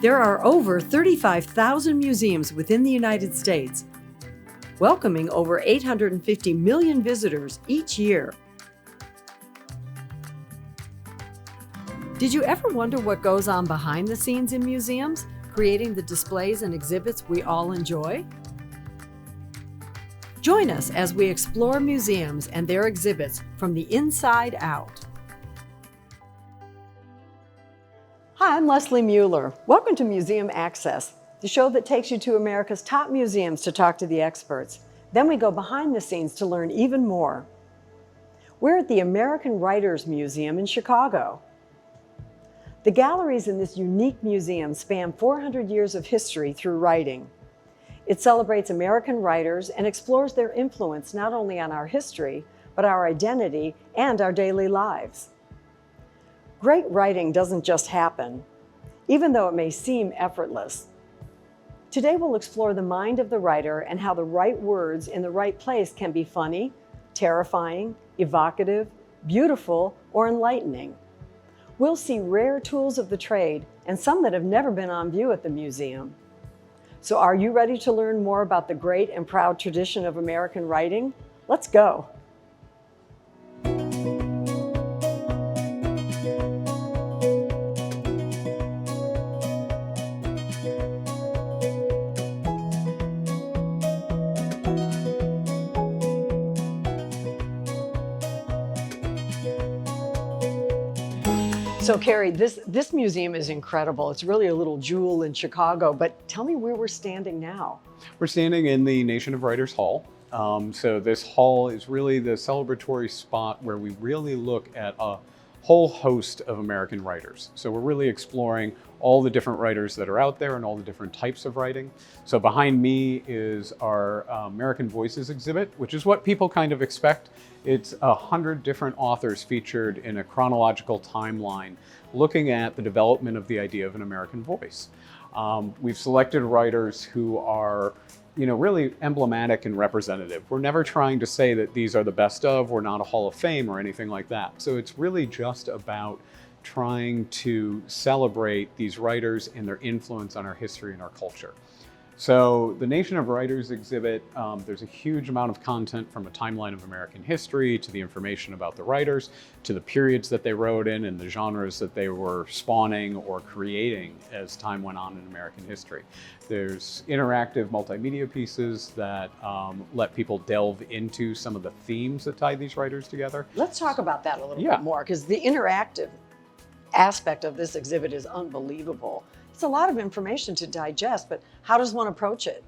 There are over 35,000 museums within the United States, welcoming over 850 million visitors each year. Did you ever wonder what goes on behind the scenes in museums, creating the displays and exhibits we all enjoy? Join us as we explore museums and their exhibits from the inside out. Hi, I'm Leslie Mueller. Welcome to Museum Access, the show that takes you to America's top museums to talk to the experts. Then we go behind the scenes to learn even more. We're at the American Writers Museum in Chicago. The galleries in this unique museum span 400 years of history through writing. It celebrates American writers and explores their influence not only on our history, but our identity and our daily lives. Great writing doesn't just happen, even though it may seem effortless. Today we'll explore the mind of the writer and how the right words in the right place can be funny, terrifying, evocative, beautiful, or enlightening. We'll see rare tools of the trade and some that have never been on view at the museum. So are you ready to learn more about the great and proud tradition of American writing? Let's go. So Carrie, this museum is incredible. It's really a little jewel in Chicago, but tell me where we're standing now. We're standing in the Nation of Writers Hall. So this hall is really the celebratory spot where we really look at a whole host of American writers. So we're really exploring all the different writers that are out there and all the different types of writing. So behind me is our American Voices exhibit, which is what people kind of expect. It's 100 different authors featured in a chronological timeline, looking at the development of the idea of an American voice. We've selected writers who are really emblematic and representative. We're never trying to say that these are the best of, we're not a Hall of Fame or anything like that. So it's really just about trying to celebrate these writers and their influence on our history and our culture. So the Nation of Writers exhibit, there's a huge amount of content from a timeline of American history to the information about the writers, to the periods that they wrote in and the genres that they were spawning or creating as time went on in American history. There's interactive multimedia pieces that let people delve into some of the themes that tie these writers together. Let's talk about that a little bit more, because the interactive aspect of this exhibit is unbelievable. It's a lot of information to digest, but how does one approach it?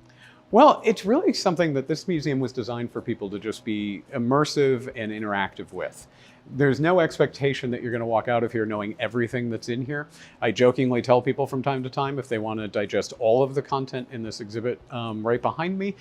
Well, it's really something that this museum was designed for people to just be immersive and interactive with. There's no expectation that you're going to walk out of here knowing everything that's in here. I jokingly tell people from time to time, if they want to digest all of the content in this exhibit right behind me,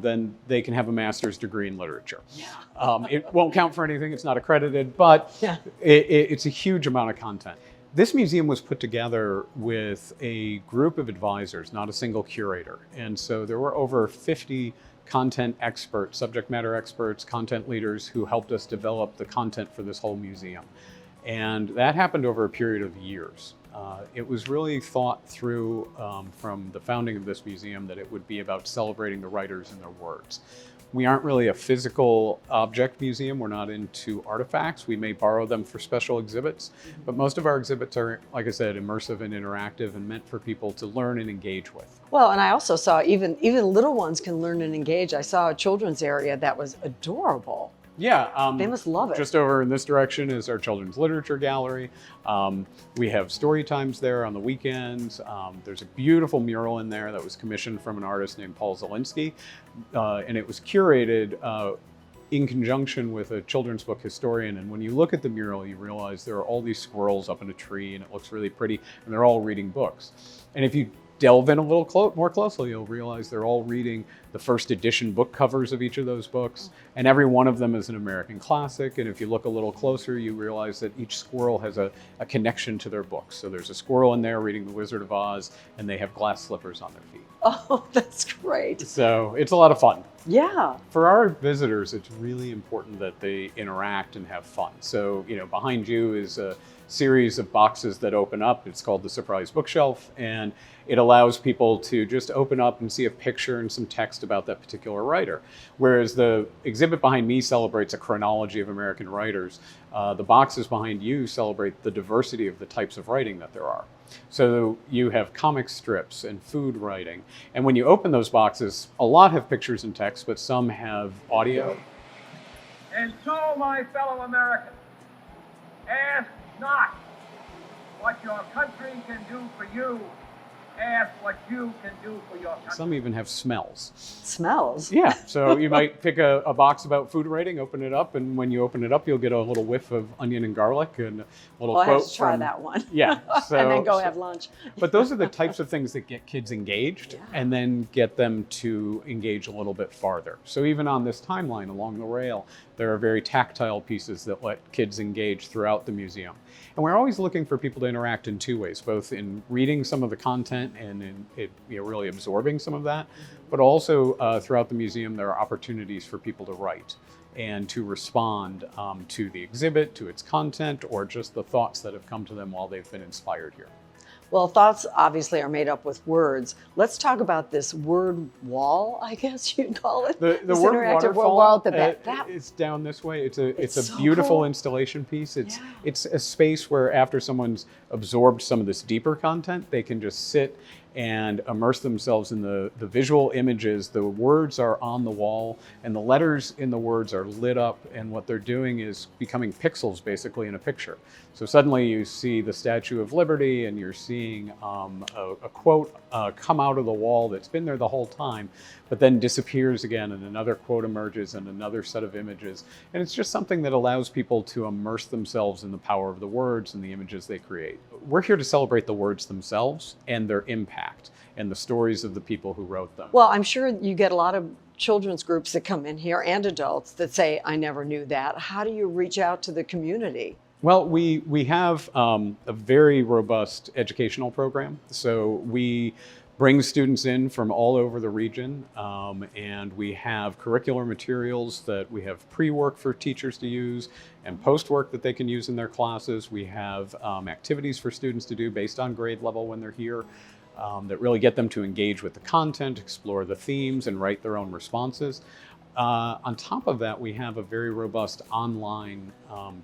then they can have a master's degree in literature. Yeah. It won't count for anything, it's not accredited, but it's a huge amount of content. This museum was put together with a group of advisors, not a single curator. And so there were over 50 content experts, subject matter experts, content leaders who helped us develop the content for this whole museum. And that happened over a period of years. It was really thought through from the founding of this museum that it would be about celebrating the writers and their words. We aren't really a physical object museum. We're not into artifacts. We may borrow them for special exhibits, but most of our exhibits are, like I said, immersive and interactive and meant for people to learn and engage with. Well, and I also saw even little ones can learn and engage. I saw a children's area that was adorable. Yeah. They must love it. Just over in this direction is our children's literature gallery. We have story times there on the weekends. There's a beautiful mural in there that was commissioned from an artist named Paul Zielinski, and it was curated in conjunction with a children's book historian. And when you look at the mural, you realize there are all these squirrels up in a tree and it looks really pretty, and they're all reading books. And if you delve in a little more closely, you'll realize they're all reading the first edition book covers of each of those books, and every one of them is an American classic. And if you look a little closer, you realize that each squirrel has a connection to their books. So there's a squirrel in there reading The Wizard of Oz, and they have glass slippers on their feet. Oh, that's great. So it's a lot of fun. Yeah. For our visitors, it's really important that they interact and have fun. So, behind you is a series of boxes that open up. It's called the Surprise Bookshelf, and it allows people to just open up and see a picture and some text about that particular writer. Whereas the exhibit behind me celebrates a chronology of American writers, the boxes behind you celebrate the diversity of the types of writing that there are. So you have comic strips and food writing. And when you open those boxes, a lot have pictures and text, but some have audio. And so, my fellow Americans, ask not what your country can do for you, ask what you can do for your country. Some even have smells. Smells? Yeah, so you might pick a box about food writing, open it up, and when you open it up, you'll get a little whiff of onion and garlic and a little Well, I quote have to try from, that one. Yeah. So, and then go have lunch. But those are the types of things that get kids engaged Yeah. and then get them to engage a little bit farther. So even on this timeline along the rail, there are very tactile pieces that let kids engage throughout the museum. And we're always looking for people to interact in two ways, both in reading some of the content and in it, really absorbing some of that, but also throughout the museum, there are opportunities for people to write and to respond to the exhibit, to its content, or just the thoughts that have come to them while they've been inspired here. Well, thoughts obviously are made up with words. Let's talk about this word wall, I guess you'd call it. The This word interactive waterfall wall at the back. is down this way. It's a so beautiful cool. installation piece. Yeah. It's a space where after someone's absorbed some of this deeper content, they can just sit and immerse themselves in the visual images. The words are on the wall and the letters in the words are lit up, and what they're doing is becoming pixels basically in a picture. So suddenly you see the Statue of Liberty and you're seeing a quote come out of the wall that's been there the whole time, but then disappears again and another quote emerges and another set of images. And it's just something that allows people to immerse themselves in the power of the words and the images they create. We're here to celebrate the words themselves and their impact and the stories of the people who wrote them. Well, I'm sure you get a lot of children's groups that come in here and adults that say, I never knew that. How do you reach out to the community? Well, we have a very robust educational program. So we bring students in from all over the region, and we have curricular materials that we have pre-work for teachers to use and post-work that they can use in their classes. We have activities for students to do based on grade level when they're here that really get them to engage with the content, explore the themes, and write their own responses. On top of that, we have a very robust online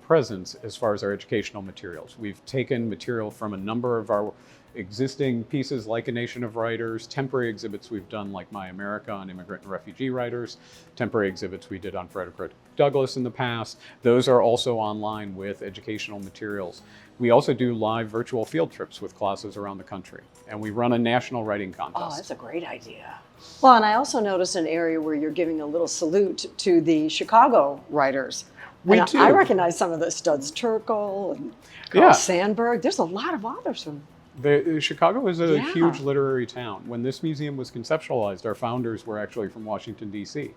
presence as far as our educational materials. We've taken material from a number of our existing pieces like A Nation of Writers, temporary exhibits we've done like My America on immigrant and refugee writers, temporary exhibits we did on Frederick Douglass in the past. Those are also online with educational materials. We also do live virtual field trips with classes around the country, and we run a national writing contest. Oh, that's a great idea. Well, and I also noticed an area where you're giving a little salute to the Chicago writers. We And do. I recognize some of the Studs Terkel and Carl Yeah. Sandburg. There's a lot of authors from. Chicago is a Yeah. huge literary town. When this museum was conceptualized, our founders were actually from Washington, D.C.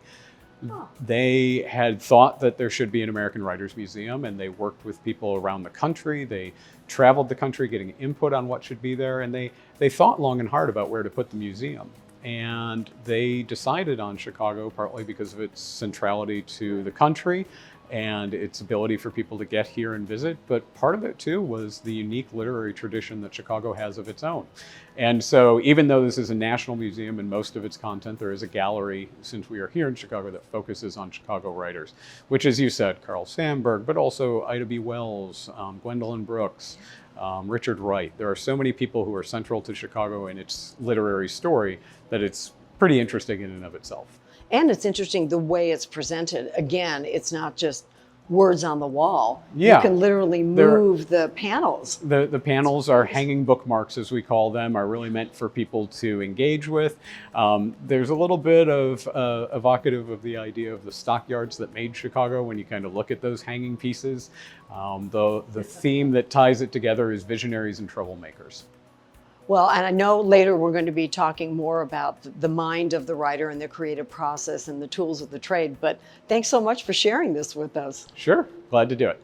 Oh. They had thought that there should be an American Writers Museum, and they worked with people around the country. They traveled the country getting input on what should be there, and they thought long and hard about where to put the museum. And they decided on Chicago partly because of its centrality to the country and its ability for people to get here and visit. But part of it too was the unique literary tradition that Chicago has of its own. And so even though this is a national museum and most of its content, there is a gallery, since we are here in Chicago, that focuses on Chicago writers, which, as you said, Carl Sandburg, but also Ida B. Wells, Gwendolyn Brooks, Richard Wright. There are so many people who are central to Chicago and its literary story that it's pretty interesting in and of itself. And it's interesting the way it's presented. Again, it's not just words on the wall. Yeah. You can literally move the panels. The panels are hanging bookmarks, as we call them, are really meant for people to engage with. There's a little bit of evocative of the idea of the stockyards that made Chicago when you kind of look at those hanging pieces. The theme that ties it together is visionaries and troublemakers. Well, and I know later we're going to be talking more about the mind of the writer and the creative process and the tools of the trade, but thanks so much for sharing this with us. Sure, glad to do it.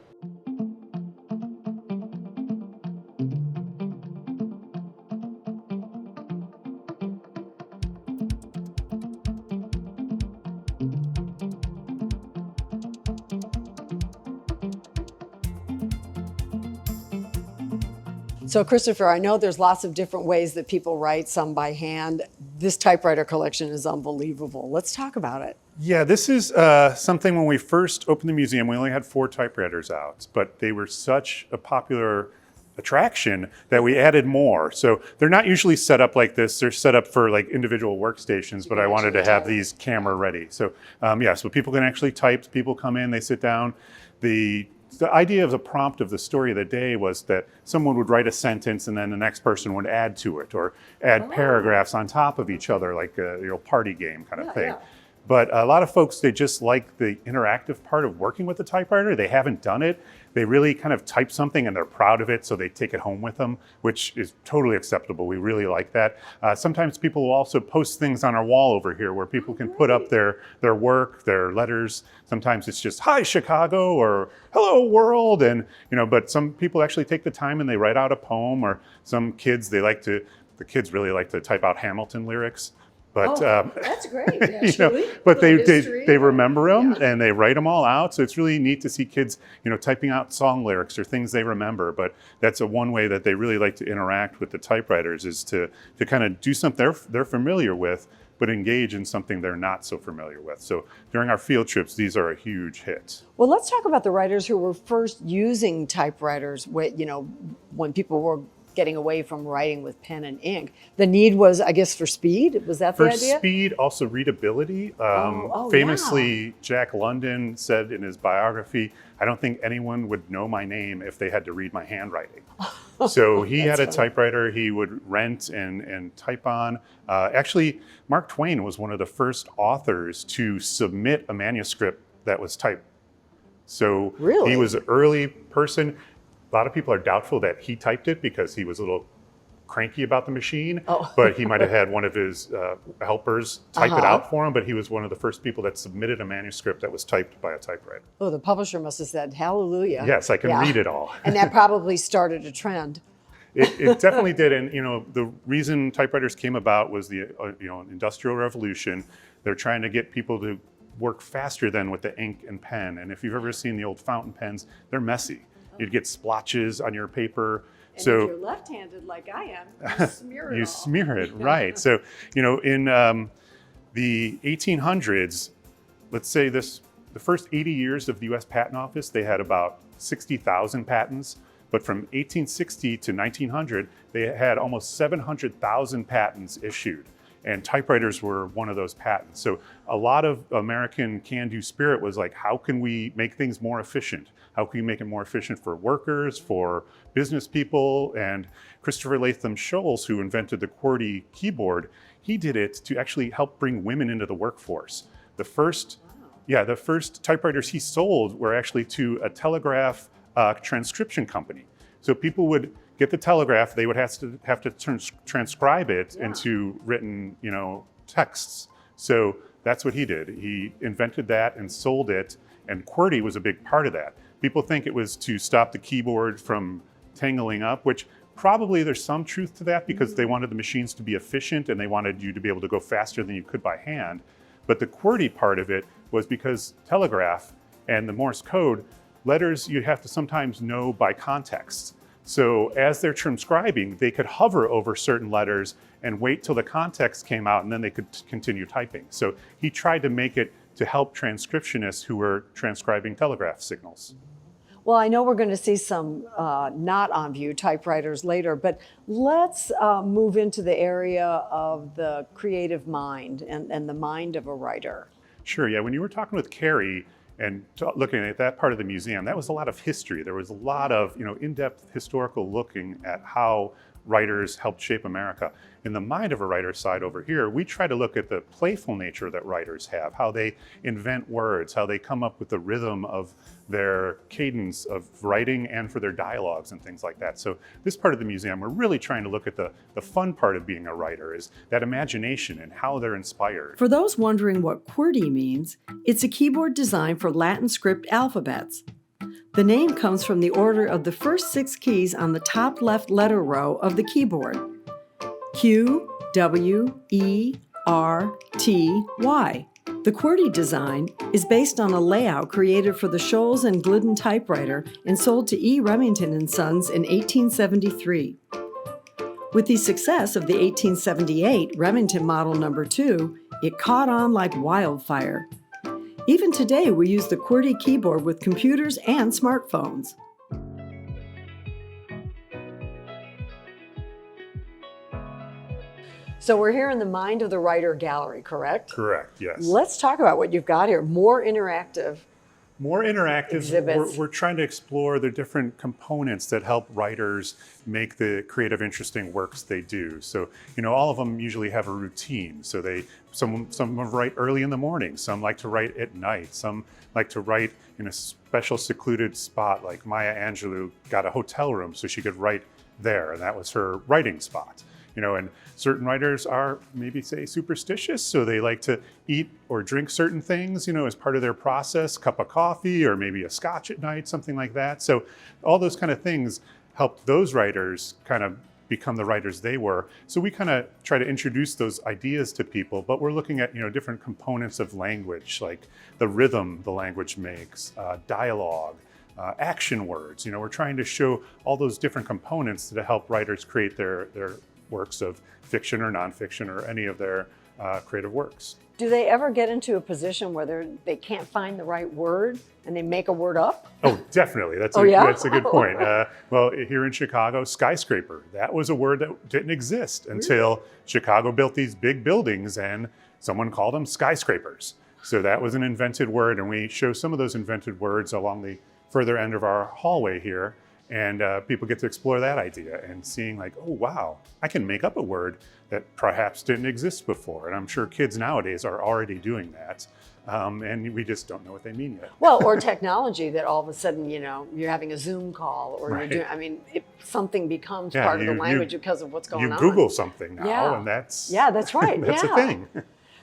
So Christopher, I know there's lots of different ways that people write, some by hand. This typewriter collection is unbelievable. Let's talk about it. Yeah, this is something when we first opened the museum, we only had 4 typewriters out, but they were such a popular attraction that we added more. So they're not usually set up like this. They're set up for like individual workstations, but I wanted to have these camera ready. So yeah, so people can actually type, people come in, they sit down. The idea of the prompt of the story of the day was that someone would write a sentence and then the next person would add to it or add paragraphs on top of each other, like a party game kind of thing. Yeah. But a lot of folks, they just like the interactive part of working with the typewriter. They haven't done it. They really kind of type something and they're proud of it, so they take it home with them, which is totally acceptable. We really like that. Sometimes people will also post things on our wall over here where people can put up their work, their letters. Sometimes it's just, "Hi, Chicago," or "Hello, world." And, but some people actually take the time and they write out a poem, or some kids, the kids really like to type out Hamilton lyrics. But that's great, actually. But they remember them and they write them all out. So it's really neat to see kids, typing out song lyrics or things they remember. But that's one way that they really like to interact with the typewriters, is to kind of do something they're familiar with, but engage in something they're not so familiar with. So during our field trips, these are a huge hit. Well, let's talk about the writers who were first using typewriters, when people were getting away from writing with pen and ink. The need was, I guess, for speed? Was that the idea? For speed, also readability. Famously, Jack London said in his biography, "I don't think anyone would know my name if they had to read my handwriting." So he had a typewriter he would rent and type on. Actually, Mark Twain was one of the first authors to submit a manuscript that was typed. So he was an early person. A lot of people are doubtful that he typed it because he was a little cranky about the machine, but he might have had one of his helpers type it out for him, but he was one of the first people that submitted a manuscript that was typed by a typewriter. Oh, the publisher must have said, "Hallelujah." Yes, I can read it all. And that probably started a trend. It definitely did. And the reason typewriters came about was the Industrial Revolution. They're trying to get people to work faster than with the ink and pen. And if you've ever seen the old fountain pens, they're messy. You'd get splotches on your paper. And if you're left-handed like I am, you smear it. You smear it, right. So, in the 1800s, let's say the first 80 years of the US Patent Office, they had about 60,000 patents. But from 1860 to 1900, they had almost 700,000 patents issued. And typewriters were one of those patents. So a lot of American can-do spirit was like, how can we make things more efficient? How can we make it more efficient for workers, for business people? And Christopher Latham Scholes, who invented the QWERTY keyboard, he did it to actually help bring women into the workforce. The first typewriters he sold were actually to a telegraph transcription company. So people would get the telegraph, they would have to transcribe it into written, texts. So that's what he did. He invented that and sold it, and QWERTY was a big part of that. People think it was to stop the keyboard from tangling up, which probably there's some truth to that, because they wanted the machines to be efficient and they wanted you to be able to go faster than you could by hand. But the QWERTY part of it was because telegraph and the Morse code, letters you have to sometimes know by context. So as they're transcribing, they could hover over certain letters and wait till the context came out, and then they could continue typing. So he tried to make it to help transcriptionists who were transcribing telegraph signals. Well, I know we're going to see some not on view typewriters later, but let's move into the area of the creative mind and the mind of a writer. Sure, yeah. When you were talking with Carrie and looking at that part of the museum, that was a lot of history. There was a lot of in-depth historical looking at how writers helped shape America. In the mind of a writer side over here, we try to look at the playful nature that writers have, how they invent words, how they come up with the rhythm of their cadence of writing and for their dialogues and things like that. So this part of the museum, we're really trying to look at the fun part of being a writer, is that imagination and how they're inspired. For those wondering what QWERTY means, it's a keyboard designed for Latin script alphabets. The name comes from the order of the first 6 keys on the top left letter row of the keyboard. Q, W, E, R, T, Y. The QWERTY design is based on a layout created for the Scholes and Glidden typewriter and sold to E. Remington and Sons in 1873. With the success of the 1878 Remington Model No. 2, it caught on like wildfire. Even today, we use the QWERTY keyboard with computers and smartphones. So we're here in the Mind of the Writer Gallery, correct? Correct, yes. Let's talk about what you've got here. More interactive exhibits. We're trying to explore the different components that help writers make the creative, interesting works they do. So, all of them usually have a routine. So some write early in the morning, some like to write at night, some like to write in a special secluded spot, like Maya Angelou got a hotel room so she could write there, and that was her writing spot. And certain writers are maybe, say, superstitious, so they like to eat or drink certain things, as part of their process, cup of coffee or maybe a scotch at night, something like that. So all those kind of things help those writers kind of become the writers they were. So we kind of try to introduce those ideas to people, but we're looking at, different components of language, like the rhythm the language makes, dialogue, action words. We're trying to show all those different components to help writers create their works of fiction or nonfiction or any of their creative works. Do they ever get into a position where they can't find the right word and they make a word up? Oh, definitely. That's a good point. Well, here in Chicago, skyscraper, that was a word that didn't exist until Chicago built these big buildings and someone called them skyscrapers. So that was an invented word, and we show some of those invented words along the further end of our hallway here. And people get to explore that idea and seeing like, oh, wow, I can make up a word that perhaps didn't exist before. And I'm sure kids nowadays are already doing that. And we just don't know what they mean yet. Well, or technology that all of a sudden, you're having a Zoom call or Right. you're doing, something becomes part of the language because of what's going on. You Google something now, Yeah. and that's that's right. that's yeah. a thing.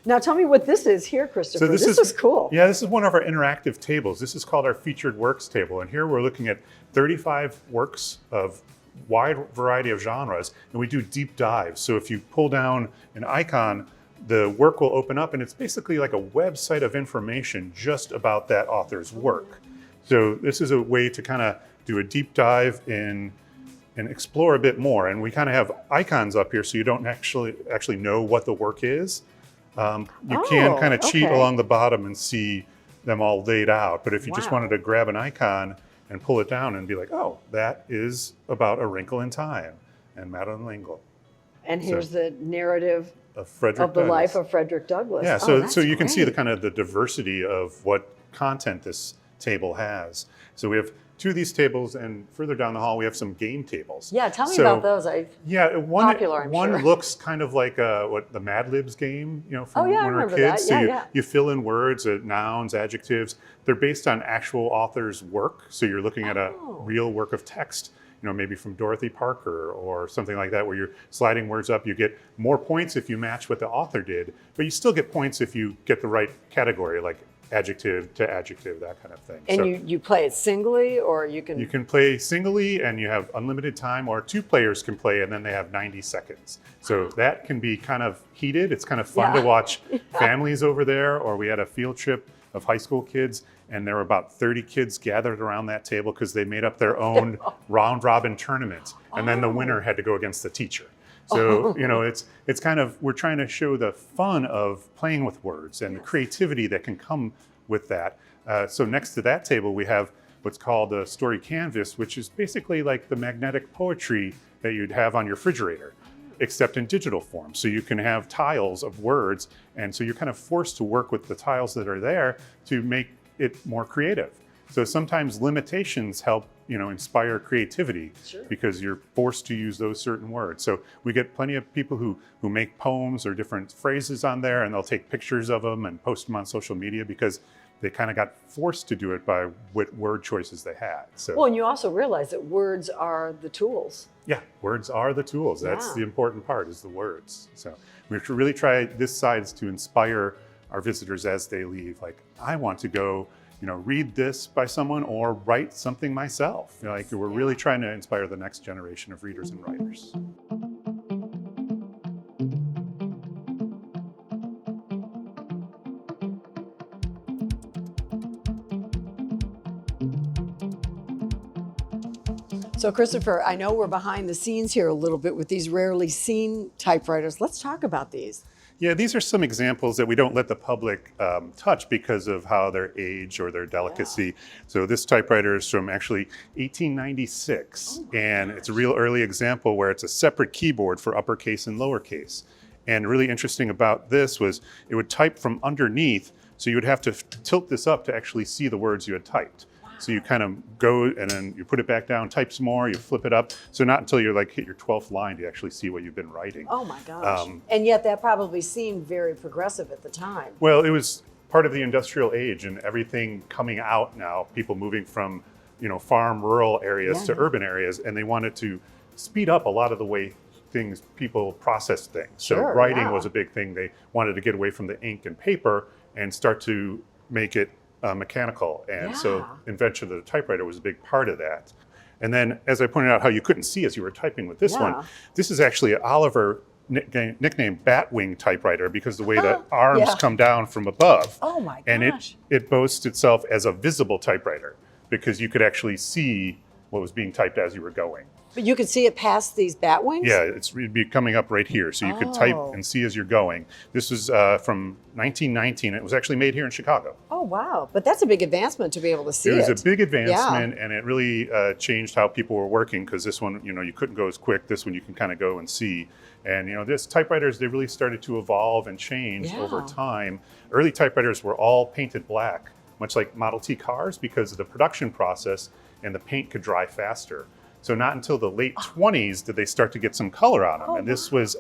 Now tell me what this is here, Christopher. So this is cool. Yeah, this is one of our interactive tables. This is called our featured works table. And here we're looking at 35 works of wide variety of genres, and we do deep dives. So if you pull down an icon, the work will open up, and it's basically like a website of information just about that author's work. So this is a way to kind of do a deep dive in and explore a bit more. And we kind of have icons up here so you don't actually know what the work is. You can kind of cheat along the bottom and see them all laid out. But if you just wanted to grab an icon and pull it down and be like, oh, that is about A Wrinkle in Time and Madeline L'Engle. And here's the narrative of the life of Frederick Douglass. Yeah, so you can see the kind of the diversity of what content this table has. So we have two of these tables, and further down the hall we have some game tables. Yeah, tell me about those. One looks kind of like what the Mad Libs game, from when we were kids. So you fill in words, nouns, adjectives. They're based on actual authors' work. So you're looking at a real work of text, maybe from Dorothy Parker or something like that, where you're sliding words up. You get more points if you match what the author did, but you still get points if you get the right category, like adjective to adjective, that kind of thing. And you play it singly, or you can... You can play singly, and you have unlimited time, or two players can play, and then they have 90 seconds. So that can be kind of heated. It's kind of fun to watch families over there, or we had a field trip of high school kids, and there were about 30 kids gathered around that table because they made up their own round-robin tournament, and then the winner had to go against the teacher. So, it's kind of, we're trying to show the fun of playing with words and the creativity that can come with that. So next to that table, we have what's called a story canvas, which is basically like the magnetic poetry that you'd have on your refrigerator, except in digital form. So you can have tiles of words, and so you're kind of forced to work with the tiles that are there to make it more creative. So sometimes limitations help, inspire creativity because you're forced to use those certain words. So we get plenty of people who make poems or different phrases on there, and they'll take pictures of them and post them on social media because they kind of got forced to do it by what word choices they had. So, well, and you also realize that words are the tools. Yeah, words are the tools. That's the important part, is the words. So we really try this side to inspire our visitors as they leave. Like, I want to go read this by someone or write something myself. We're really trying to inspire the next generation of readers and writers. So Christopher, I know we're behind the scenes here a little bit with these rarely seen typewriters. Let's talk about these. Yeah, these are some examples that we don't let the public touch because of how their age or their delicacy. So this typewriter is from actually 1896, and it's a real early example where it's a separate keyboard for uppercase and lowercase. And really interesting about this was it would type from underneath, so you would have to tilt this up to actually see the words you had typed. So you kind of go and then you put it back down, type some more, you flip it up. So not until you're like hit your 12th line do you actually see what you've been writing. Oh my gosh. And yet that probably seemed very progressive at the time. Well, it was part of the industrial age and everything coming out now, people moving from, farm rural areas to urban areas, and they wanted to speed up a lot of the way people process things. So writing was a big thing. They wanted to get away from the ink and paper and start to make it mechanical, and so invention of the typewriter was a big part of that. And then, as I pointed out, how you couldn't see as you were typing with this one, this is actually an Oliver nicknamed Batwing typewriter because the way the arms come down from above. Oh my gosh. And it boasts itself as a visible typewriter because you could actually see what was being typed as you were going. But you could see it past these bat wings? Yeah, it'd be coming up right here. So you could type and see as you're going. This was from 1919. It was actually made here in Chicago. Oh, wow. But that's a big advancement to be able to see it. It was a big advancement, and it really changed how people were working because this one, you couldn't go as quick. This one you can kind of go and see. And, this typewriters, they really started to evolve and change over time. Early typewriters were all painted black, much like Model T cars, because of the production process, and the paint could dry faster. So not until the late 20s did they start to get some color on them. And this was,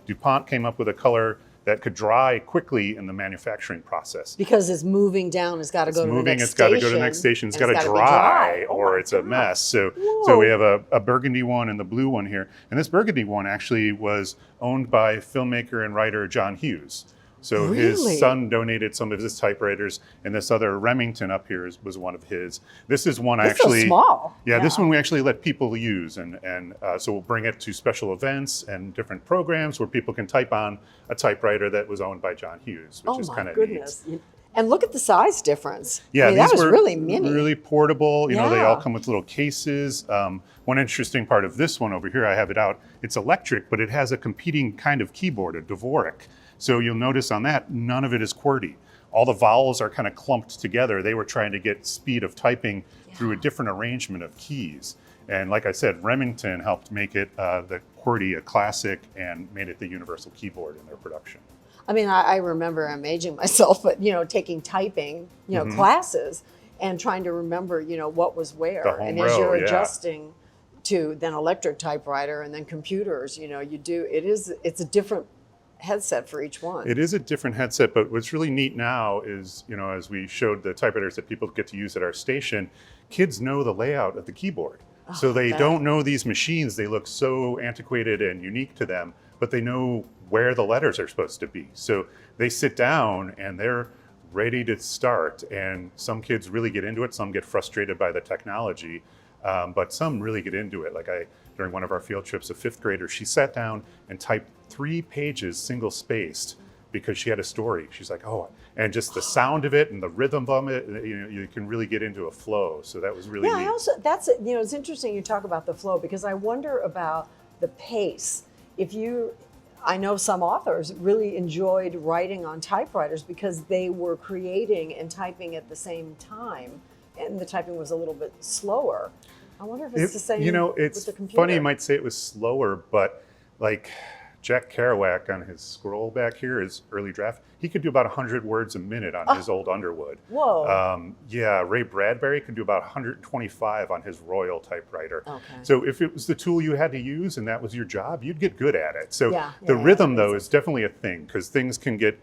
DuPont came up with a color that could dry quickly in the manufacturing process. Because it's moving down, it's got to go to the next station. It's got to go to the next station. It's got to dry, or it's a mess. So we have a burgundy one and the blue one here. And this burgundy one actually was owned by filmmaker and writer John Hughes. So his son donated some of his typewriters, and this other Remington up here was one of his. This is one It's so small. Yeah, this one we actually let people use, and so we'll bring it to special events and different programs where people can type on a typewriter that was owned by John Hughes, which is kind of neat. And look at the size difference. Yeah, that was really mini. Really portable. They all come with little cases. One interesting part of this one over here, I have it out. It's electric, but it has a competing kind of keyboard, a Dvorak. So you'll notice on that, none of it is QWERTY. All the vowels are kind of clumped together. They were trying to get speed of typing through a different arrangement of keys. And like I said, Remington helped make it the QWERTY a classic and made it the universal keyboard in their production. I mean, I remember, I'm aging myself, but taking typing, classes and trying to remember, what was where. And as you're adjusting to then electric typewriter and then computers, it's a different headset for each one. It is a different headset, but what's really neat now is, as we showed the typewriters that people get to use at our station, kids know the layout of the keyboard. So they don't know these machines. They look so antiquated and unique to them, but they know where the letters are supposed to be. So they sit down and they're ready to start. And some kids really get into it. Some get frustrated by the technology, but some really get into it. Like during one of our field trips, a 5th grader, she sat down and typed 3 pages single spaced because she had a story. She's like, and just the sound of it and the rhythm of it, you can really get into a flow. So that was really neat. It's interesting you talk about the flow because I wonder about the pace. I know some authors really enjoyed writing on typewriters because they were creating and typing at the same time, and the typing was a little bit slower. I wonder if it's the same it's with the computer. Funny you might say it was slower, but like Jack Kerouac on his scroll back here, his early draft, he could do about 100 words a minute on his old Underwood. Whoa. Ray Bradbury could do about 125 on his Royal typewriter. Okay. So if it was the tool you had to use and that was your job, you'd get good at it. So the rhythm though is definitely a thing because things can get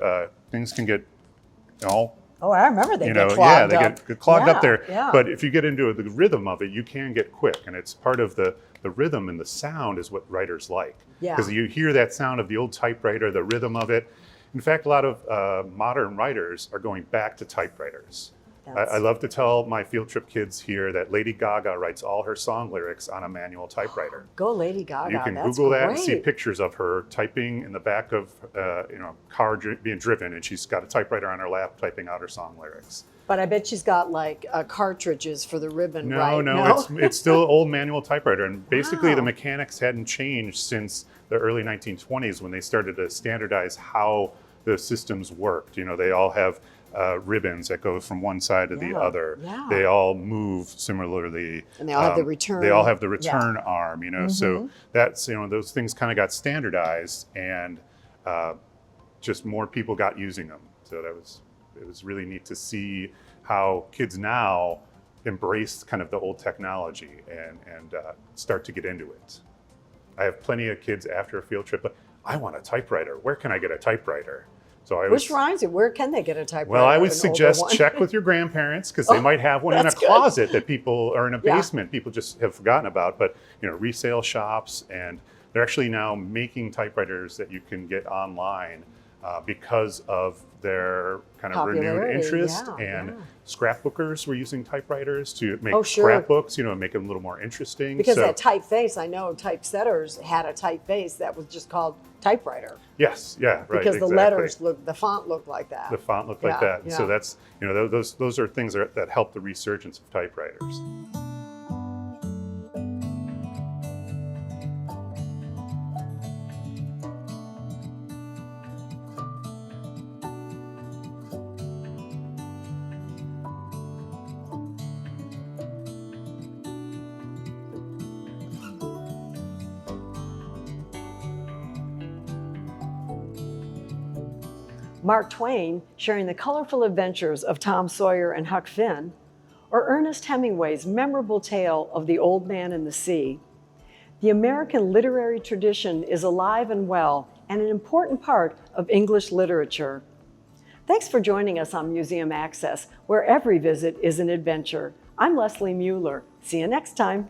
Oh, I remember they get clogged up. They get clogged up there. Yeah. But if you get into the rhythm of it, you can get quick. And it's part of the rhythm and the sound is what writers like. Because you hear that sound of the old typewriter, the rhythm of it. In fact, a lot of modern writers are going back to typewriters. I love to tell my field trip kids here that Lady Gaga writes all her song lyrics on a manual typewriter. Go Lady Gaga, You can that's Google that great. and see pictures of her typing in the back of a car being driven, and she's got a typewriter on her lap typing out her song lyrics. But I bet she's got like cartridges for the ribbon, No, right? no, it's still old manual typewriter. And basically Wow. the mechanics hadn't changed since the early 1920s when they started to standardize how the systems worked. You know, they all have ribbons that go from one side to the Yeah, other. yeah. They all move similarly. And they all have the return. They all have the return arm, you know. So Mm-hmm. that's, you know, those things kind of got standardized, and just more people got using them. So it was really neat to see how kids now embrace kind of the old technology and start to get into it. I have plenty of kids after a field trip, but I want a typewriter. Where can I get a typewriter? So Which reminds you, where can they get a typewriter? well, I would an older suggest one? check with your grandparents, because they might have one in a that's good. closet that people, or in a Yeah. basement, people just have forgotten about. But, you know, resale shops, and they're actually now making typewriters that you can get online because of their kind of renewed Popularity, interest. yeah, And yeah. scrapbookers were using typewriters to make Oh, sure. scrapbooks, you know, and make them a little more interesting. Because So- that typeface, I know typesetters had a typeface that was just called typewriter. Yes, yeah, right. Because the exactly. letters the font looked like that. The font looked like Yeah, that. So yeah. that's, you know, those are things that help the resurgence of typewriters. Mark Twain sharing the colorful adventures of Tom Sawyer and Huck Finn, or Ernest Hemingway's memorable tale of the Old Man and the Sea. The American literary tradition is alive and well and an important part of English literature. Thanks for joining us on Museum Access, where every visit is an adventure. I'm Leslie Mueller. See you next time.